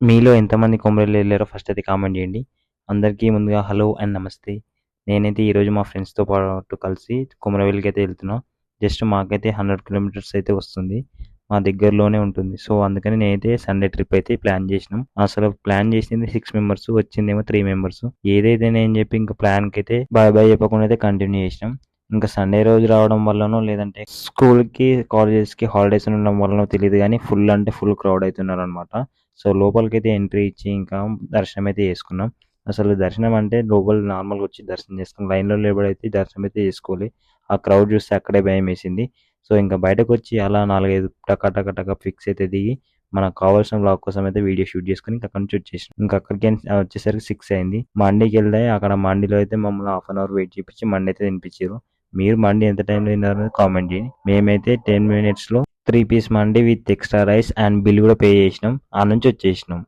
మీలో ఎంతమంది కొమరవెల్లి వెళ్ళారో ఫస్ట్ అయితే కామెంట్ చేయండి. అందరికీ ముందుగా హలో అండ్ నమస్తే. నేనైతే ఈరోజు మా ఫ్రెండ్స్తో పాటు కలిసి కొమరవెల్లికి అయితే వెళ్తున్నా. జస్ట్ మాకైతే 100 కిలోమీటర్స్ అయితే వస్తుంది. మా దగ్గరలోనే ఉంటుంది. సో అందుకని నేనైతే సండే ట్రిప్ అయితే ప్లాన్ చేసినాం. అసలు ప్లాన్ చేసింది 6 మెంబర్స్, వచ్చిందేమో 3 మెంబర్స్. ఏదైతే నేను చెప్పి ఇంకా ప్లాన్కి అయితే బాయ్ బాయ్ చెప్పకుండా అయితే కంటిన్యూ చేసినాం. ఇంకా సండే రోజు రావడం వల్లనో లేదంటే స్కూల్కి కాలేజెస్కి హాలిడేస్ ఉండడం వల్లనో తెలియదు కానీ ఫుల్ అంటే ఫుల్ క్రౌడ్ అవుతున్నారు అనమాట. సో లోపలికైతే ఎంట్రీ ఇచ్చి ఇంకా దర్శనం అయితే చేసుకున్నాం. అసలు దర్శనం అంటే లోపల నార్మల్గా వచ్చి దర్శనం చేసుకున్నాం. లైన్లో నిలబడైతే దర్శనం అయితే చేసుకోవాలి. ఆ క్రౌడ్ చూస్తే అక్కడే భయం వేసింది. సో ఇంకా బయటకు వచ్చి అలా 4-5 టక టక టక పిక్స్ అయితే దిగి మనకు కావాల్సిన బ్లాగ్ కోసం అయితే వీడియో షూట్ చేసుకుని అక్కడి నుంచి వచ్చేసాం. ఇంకా అక్కడికి వచ్చేసరికి 6 అయింది. మండీకి వెళ్తే అక్కడ మండీలో అయితే మమ్మల్ని హాఫ్ అన్ అవర్ వెయిట్ చేపించి మండి అయితే తినిపించారు. మీరు మండి ఎంత టైంలో తిన్నారో కామెంట్ చేయండి. మేమైతే 10 minutes లో 3 పీస్ మండి with extra rice and bill కూడా పే చేసినాం. ఆ నుంచి వచ్చేసినాం.